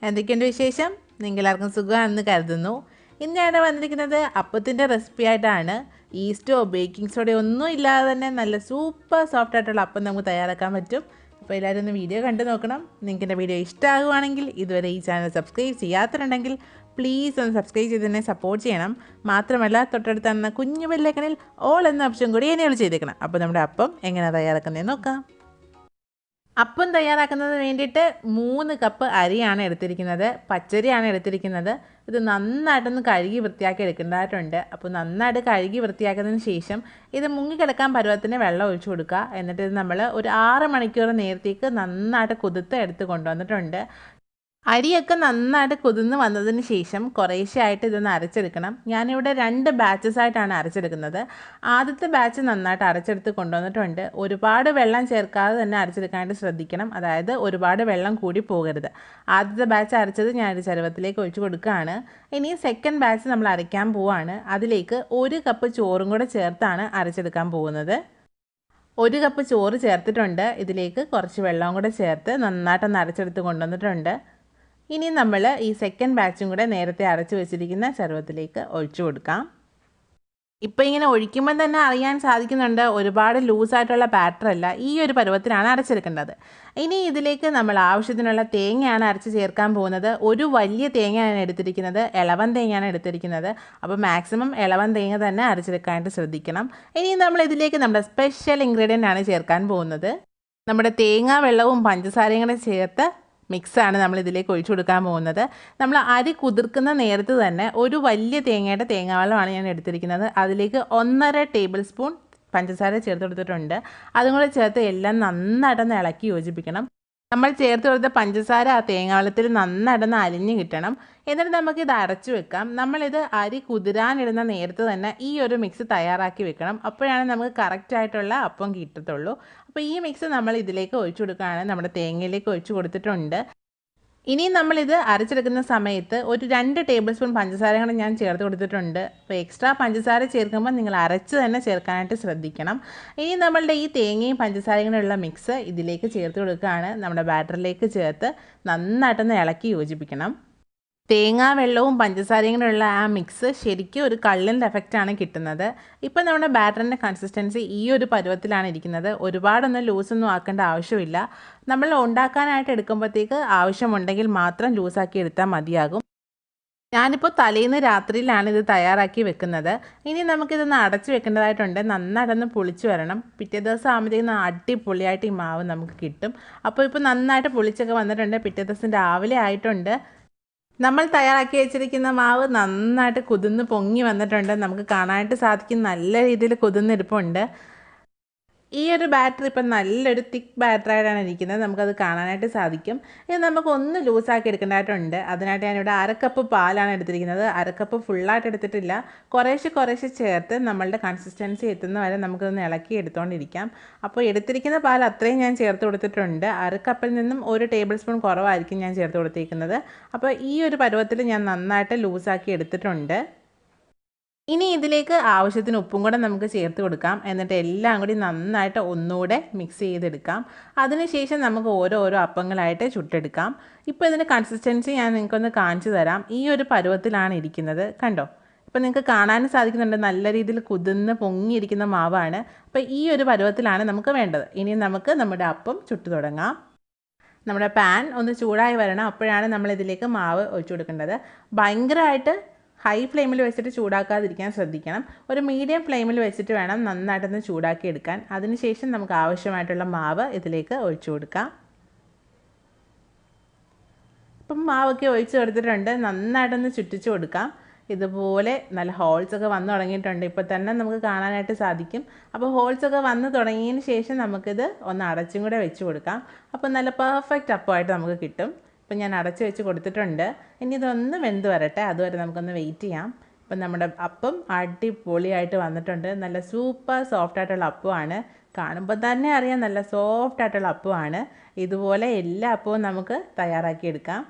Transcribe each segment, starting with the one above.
എന്തൊക്കെയുണ്ട് വിശേഷം? നിങ്ങളെല്ലാവർക്കും സുഖമാണെന്ന് കരുതുന്നു. ഇന്ന് ഞാൻ വന്നിരിക്കുന്നത് അപ്പത്തിൻ്റെ റെസിപ്പി ആയിട്ടാണ്. ഈസ്റ്റോ ബേക്കിംഗ് സോഡയോ ഒന്നും ഇല്ലാതെ തന്നെ നല്ല സൂപ്പർ സോഫ്റ്റ് ആയിട്ടുള്ള അപ്പം നമുക്ക് തയ്യാറാക്കാൻ പറ്റും. അപ്പോൾ എല്ലാവരും ഒന്ന് വീഡിയോ കണ്ടു നോക്കണം. നിങ്ങൾക്ക് എൻ്റെ വീഡിയോ ഇഷ്ടമാകുവാണെങ്കിൽ ഇതുവരെ ഈ ചാനൽ സബ്സ്ക്രൈബ് ചെയ്യാത്തതുണ്ടെങ്കിൽ പ്ലീസ് ഒന്ന് സബ്സ്ക്രൈബ് ചെയ്ത് തന്നെ സപ്പോർട്ട് ചെയ്യണം. മാത്രമല്ല തൊട്ടടുത്ത് തന്ന കുഞ്ഞു ബെല്ലൈക്കണിൽ ഓൾ എന്ന ഓപ്ഷൻ കൂടി എനേബിൾ ചെയ്തേക്കണം. അപ്പോൾ നമ്മുടെ അപ്പം എങ്ങനെ തയ്യാറാക്കുന്നതെന്ന് നോക്കാം. അപ്പം തയ്യാറാക്കുന്നതിന് വേണ്ടിയിട്ട് 3 കപ്പ് അരിയാണ് എടുത്തിരിക്കുന്നത്. പച്ചരിയാണ് എടുത്തിരിക്കുന്നത്. ഇത് നന്നായിട്ടൊന്ന് കഴുകി വൃത്തിയാക്കി എടുക്കേണ്ടതായിട്ടുണ്ട്. അപ്പോൾ നന്നായിട്ട് കഴുകി വൃത്തിയാക്കുന്നതിന് ശേഷം ഇത് മുങ്ങിക്കിടക്കാൻ പരുവത്തിന് വെള്ളം ഒഴിച്ചു കൊടുക്കുക. എന്നിട്ട് ഇത് നമ്മൾ ഒരു 6 മണിക്കൂർ നേരത്തേക്ക് നന്നായിട്ട് കുതിർത്ത് എടുത്ത് കൊണ്ടുവന്നിട്ടുണ്ട്. അരിയൊക്കെ നന്നായിട്ട് കുതിർന്ന് വന്നതിന് ശേഷം കുറേശ്ശെയായിട്ട് ഇതൊന്ന് അരച്ചെടുക്കണം. ഞാനിവിടെ 2 ബാച്ചസായിട്ടാണ് അരച്ചെടുക്കുന്നത്. ആദ്യത്തെ ബാച്ച് നന്നായിട്ട് അരച്ചെടുത്ത് കൊണ്ടുവന്നിട്ടുണ്ട്. ഒരുപാട് വെള്ളം ചേർക്കാതെ തന്നെ അരച്ചെടുക്കാനായിട്ട് ശ്രദ്ധിക്കണം. അതായത് ഒരുപാട് വെള്ളം കൂടി പോകരുത്. ആദ്യത്തെ ബാച്ച് അരച്ചത് ഞാനൊരു ചരുവത്തിലേക്ക് ഒഴിച്ചു കൊടുക്കുകയാണ്. ഇനി സെക്കൻഡ് ബാച്ച് നമ്മൾ അരയ്ക്കാൻ പോവുകയാണ്. അതിലേക്ക് 1 കപ്പ് ചോറും കൂടെ ചേർത്താണ് അരച്ചെടുക്കാൻ പോകുന്നത്. 1 കപ്പ് ചോറ് ചേർത്തിട്ടുണ്ട്. ഇതിലേക്ക് കുറച്ച് വെള്ളവും കൂടെ ചേർത്ത് നന്നായിട്ടൊന്ന് അരച്ചെടുത്ത് കൊണ്ടുവന്നിട്ടുണ്ട്. ഇനി നമ്മൾ ഈ സെക്കൻഡ് ബാച്ചും കൂടെ നേരത്തെ അരച്ച് വെച്ചിരിക്കുന്ന ചരുവത്തിലേക്ക് ഒഴിച്ചു കൊടുക്കാം. ഇപ്പോൾ ഇങ്ങനെ ഒഴിക്കുമ്പോൾ തന്നെ അറിയാൻ സാധിക്കുന്നുണ്ട് ഒരുപാട് ലൂസായിട്ടുള്ള ബാറ്ററല്ല. ഈ ഒരു പരുവത്തിലാണ് അരച്ചെടുക്കേണ്ടത്. ഇനി ഇതിലേക്ക് നമ്മൾ ആവശ്യത്തിനുള്ള തേങ്ങയാണ് അരച്ച് ചേർക്കാൻ പോകുന്നത്. ഒരു വലിയ തേങ്ങയാണ് എടുത്തിരിക്കുന്നത്. ഇളവൻ തേങ്ങയാണ് എടുത്തിരിക്കുന്നത്. അപ്പോൾ മാക്സിമം ഇളവൻ തേങ്ങ തന്നെ അരച്ചെടുക്കാനായിട്ട് ശ്രദ്ധിക്കണം. ഇനി നമ്മൾ ഇതിലേക്ക് നമ്മുടെ സ്പെഷ്യൽ ഇൻഗ്രീഡിയൻ്റ് ആണ് ചേർക്കാൻ പോകുന്നത്. നമ്മുടെ തേങ്ങ വെള്ളവും പഞ്ചസാരയും കൂടെ ചേർത്ത് മിക്സാണ് നമ്മൾ ഇതിലേക്ക് ഒഴിച്ചു കൊടുക്കാൻ പോകുന്നത്. നമ്മൾ അരി കുതിർക്കുന്ന നേരത്ത് തന്നെ ഒരു വലിയ തേങ്ങയുടെ തേങ്ങാവെള്ളമാണ് ഞാൻ എടുത്തിരിക്കുന്നത്. അതിലേക്ക് 1.5 ടേബിൾ സ്പൂൺ പഞ്ചസാര ചേർത്ത് കൊടുത്തിട്ടുണ്ട്. അതും കൂടെ ചേർത്ത് എല്ലാം നന്നായിട്ടൊന്ന് ഇളക്കി യോജിപ്പിക്കണം. നമ്മൾ ചേർത്ത് കൊടുത്ത പഞ്ചസാര ആ തേങ്ങാവെള്ളത്തിൽ നന്നായിട്ടൊന്ന് അലിഞ്ഞ് കിട്ടണം. എന്നിട്ട് നമുക്കിത് അരച്ച് വെക്കാം. നമ്മളിത് അരി കുതിരാനിടുന്ന നേരത്ത് തന്നെ ഈ ഒരു മിക്സ് തയ്യാറാക്കി വെക്കണം. അപ്പോഴാണ് നമുക്ക് കറക്റ്റായിട്ടുള്ള അപ്പം കിട്ടത്തുള്ളൂ. അപ്പോൾ ഈ മിക്സ് നമ്മൾ ഇതിലേക്ക് ഒഴിച്ചു കൊടുക്കുകയാണ്. നമ്മുടെ തേങ്ങയിലേക്ക് ഒഴിച്ചു കൊടുത്തിട്ടുണ്ട്. ഇനി നമ്മളിത് അരച്ചെടുക്കുന്ന സമയത്ത് ഒരു 2 ടേബിൾ സ്പൂൺ പഞ്ചസാര കൂടെ ഞാൻ ചേർത്ത് കൊടുത്തിട്ടുണ്ട്. അപ്പോൾ എക്സ്ട്രാ പഞ്ചസാര ചേർക്കുമ്പോൾ നിങ്ങൾ അരച്ച് തന്നെ ചേർക്കാനായിട്ട് ശ്രദ്ധിക്കണം. ഇനി നമ്മളുടെ ഈ തേങ്ങയും പഞ്ചസാരയും കൂടെയുള്ള മിക്സ് ഇതിലേക്ക് ചേർത്ത് കൊടുക്കുകയാണ്. നമ്മുടെ ബാറ്ററിലേക്ക് ചേർത്ത് നന്നായിട്ടൊന്ന് ഇളക്കി യോജിപ്പിക്കണം. തേങ്ങാ വെള്ളവും പഞ്ചസാരയും കൂടെയുള്ള ആ മിക്സ് ശരിക്കും ഒരു കള്ളിൻ്റെ എഫക്റ്റാണ് കിട്ടുന്നത്. ഇപ്പോൾ നമ്മുടെ ബാറ്ററിൻ്റെ കൺസിസ്റ്റൻസി ഈ ഒരു പരുവത്തിലാണ് ഇരിക്കുന്നത്. ഒരുപാടൊന്നും ലൂസൊന്നും ആക്കേണ്ട ആവശ്യമില്ല. നമ്മൾ ഉണ്ടാക്കാനായിട്ട് എടുക്കുമ്പോഴത്തേക്ക് ആവശ്യമുണ്ടെങ്കിൽ മാത്രം ലൂസാക്കി എടുത്താൽ മതിയാകും. ഞാനിപ്പോൾ തലേന്ന് രാത്രിയിലാണ് ഇത് തയ്യാറാക്കി വെക്കുന്നത്. ഇനി നമുക്കിതൊന്ന് അടച്ചു വെക്കേണ്ടതായിട്ടുണ്ട്. നന്നായിട്ടൊന്ന് പുളിച്ച് വരണം. പിറ്റേ ദിവസം ആകുമ്പോഴത്തേക്കും അടിപൊളിയായിട്ട് ഈ മാവ് നമുക്ക് കിട്ടും. അപ്പോൾ ഇപ്പോൾ നന്നായിട്ട് പുളിച്ചൊക്കെ വന്നിട്ടുണ്ട്. പിറ്റേ ദിവസം രാവിലെ ആയിട്ടുണ്ട്. നമ്മൾ തയ്യാറാക്കി വെച്ചിരിക്കുന്ന മാവ് നന്നായിട്ട് കുതിർന്ന് പൊങ്ങി വന്നിട്ടുണ്ട്. നമുക്ക് കാണാനായിട്ട് സാധിക്കും നല്ല രീതിയിൽ കുതിർന്നിരിപ്പുണ്ട്. ഈ ഒരു ബാറ്റർ ഇപ്പം നല്ലൊരു തിക്ക് ബാറ്ററായിട്ടാണ് ഇരിക്കുന്നത്. നമുക്കത് കാണാനായിട്ട് സാധിക്കും. ഇത് നമുക്കൊന്ന് ലൂസാക്കി എടുക്കേണ്ടതായിട്ടുണ്ട്. അതിനായിട്ട് ഞാനിവിടെ 1/2 കപ്പ് പാലാണ് എടുത്തിരിക്കുന്നത്. 1/2 കപ്പ് ഫുള്ളായിട്ട് എടുത്തിട്ടില്ല. കുറേശ്ശെ ചേർത്ത് നമ്മളുടെ കൺസിസ്റ്റൻസി എത്തുന്ന വരെ നമുക്കൊന്ന് ഇളക്കി എടുത്തുകൊണ്ടിരിക്കാം. അപ്പോൾ എടുത്തിരിക്കുന്ന പാൽ അത്രയും ഞാൻ ചേർത്ത് കൊടുത്തിട്ടുണ്ട്. 1/2 കപ്പിൽ നിന്നും 1 ടേബിൾ സ്പൂൺ കുറവായിരിക്കും ഞാൻ ചേർത്ത് കൊടുത്തിരിക്കുന്നത്. അപ്പോൾ ഈ ഒരു പരുവത്തിൽ ഞാൻ നന്നായിട്ട് ലൂസാക്കി എടുത്തിട്ടുണ്ട്. ഇനി ഇതിലേക്ക് ആവശ്യത്തിന് ഉപ്പും കൂടെ നമുക്ക് ചേർത്ത് കൊടുക്കാം. എന്നിട്ട് എല്ലാം കൂടി നന്നായിട്ട് ഒന്നുകൂടെ മിക്സ് ചെയ്തെടുക്കാം. അതിനുശേഷം നമുക്ക് ഓരോരോ അപ്പങ്ങളായിട്ട് ചുട്ടെടുക്കാം. ഇപ്പോൾ ഇതിൻ്റെ കൺസിസ്റ്റൻസി ഞാൻ നിങ്ങൾക്കൊന്ന് കാണിച്ചു തരാം. ഈ ഒരു പരുവത്തിലാണ് ഇരിക്കുന്നത്. കണ്ടോ? ഇപ്പോൾ നിങ്ങൾക്ക് കാണാനും സാധിക്കുന്നുണ്ട് നല്ല രീതിയിൽ കുതിർന്ന് പൊങ്ങിയിരിക്കുന്ന മാവാണ്. അപ്പോൾ ഈ ഒരു പരുവത്തിലാണ് നമുക്ക് വേണ്ടത്. ഇനി നമുക്ക് നമ്മുടെ അപ്പം ചുട്ടു തുടങ്ങാം. നമ്മുടെ പാൻ ഒന്ന് ചൂടായി വരണം. അപ്പോഴാണ് നമ്മളിതിലേക്ക് മാവ് ഒഴിച്ചു കൊടുക്കേണ്ടത്. ഭയങ്കരമായിട്ട് ഹൈ ഫ്ലെയിമിൽ വെച്ചിട്ട് ചൂടാക്കാതിരിക്കാൻ ശ്രദ്ധിക്കണം. ഒരു മീഡിയം ഫ്ലെയിമിൽ വെച്ചിട്ട് വേണം നന്നായിട്ടൊന്ന് ചൂടാക്കി എടുക്കാൻ. അതിനുശേഷം നമുക്ക് ആവശ്യമായിട്ടുള്ള മാവ് ഇതിലേക്ക് ഒഴിച്ചു കൊടുക്കാം. ഇപ്പം മാവൊക്കെ ഒഴിച്ച് കൊടുത്തിട്ടുണ്ട്. നന്നായിട്ടൊന്ന് ചുറ്റിച്ച് കൊടുക്കാം. ഇതുപോലെ നല്ല ഹോൾസൊക്കെ വന്നു തുടങ്ങിയിട്ടുണ്ട്. ഇപ്പോൾ തന്നെ നമുക്ക് കാണാനായിട്ട് സാധിക്കും. അപ്പോൾ ഹോൾസൊക്കെ വന്ന് തുടങ്ങിയതിന് ശേഷം നമുക്കിത് ഒന്ന് അടച്ചും കൂടെ വെച്ച് കൊടുക്കാം. അപ്പോൾ നല്ല പെർഫെക്റ്റ് അപ്പമായിട്ട് നമുക്ക് കിട്ടും. ഇപ്പം ഞാൻ അടച്ച് വെച്ച് കൊടുത്തിട്ടുണ്ട്. ഇനി ഇതൊന്ന് വെന്ത് വരട്ടെ. അതുവരെ നമുക്കൊന്ന് വെയിറ്റ് ചെയ്യാം. ഇപ്പം നമ്മുടെ അപ്പം അടിപൊളിയായിട്ട് വന്നിട്ടുണ്ട്. നല്ല സൂപ്പർ സോഫ്റ്റായിട്ടുള്ള അപ്പമാണ്. കാണുമ്പോൾ തന്നെ അറിയാം നല്ല സോഫ്റ്റായിട്ടുള്ള അപ്പമാണ്. ഇതുപോലെ എല്ലാ അപ്പവും നമുക്ക് തയ്യാറാക്കിയെടുക്കാം.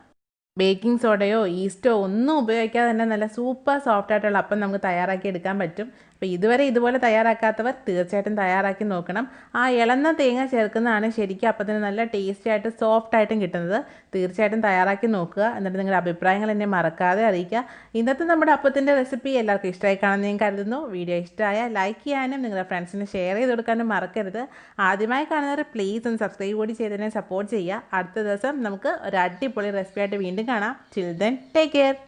ബേക്കിംഗ് സോഡയോ ഈസ്റ്റോ ഒന്നും ഉപയോഗിക്കാതെ തന്നെ നല്ല സൂപ്പർ സോഫ്റ്റ് ആയിട്ടുള്ള അപ്പം നമുക്ക് തയ്യാറാക്കി എടുക്കാൻ പറ്റും. അപ്പോൾ ഇതുവരെ ഇതുപോലെ തയ്യാറാക്കാത്തവർ തീർച്ചയായിട്ടും തയ്യാറാക്കി നോക്കണം. ആ ഇളന്ന തേങ്ങ ചേർക്കുന്നതാണ് ശരിക്കും അപ്പത്തിന് നല്ല ടേസ്റ്റി ആയിട്ട് സോഫ്റ്റ് ആയിട്ടും കിട്ടുന്നത്. തീർച്ചയായിട്ടും തയ്യാറാക്കി നോക്കുക. എന്നിട്ട് നിങ്ങളുടെ അഭിപ്രായങ്ങൾ എന്നെ മറക്കാതെ അറിയിക്കുക. ഇന്നത്തെ നമ്മുടെ അപ്പത്തിൻ്റെ റെസിപ്പി എല്ലാവർക്കും ഇഷ്ടമായി കാണുമെന്ന് ഞാൻ കരുതുന്നു. വീഡിയോ ഇഷ്ടമായാൽ ലൈക്ക് ചെയ്യാനും നിങ്ങളുടെ ഫ്രണ്ട്സിന് ഷെയർ ചെയ്ത് കൊടുക്കാനും മറക്കരുത്. ആദ്യമായി കാണുന്നവർ പ്ലീസ് ഒന്ന് സബ്സ്ക്രൈബ് കൂടി ചെയ്തതിനെ സപ്പോർട്ട് ചെയ്യുക. അടുത്ത ദിവസം നമുക്ക് ഒരു അടിപൊളി റെസിപ്പി ആയിട്ട് വീണ്ടും കാണാം. Till then, take care.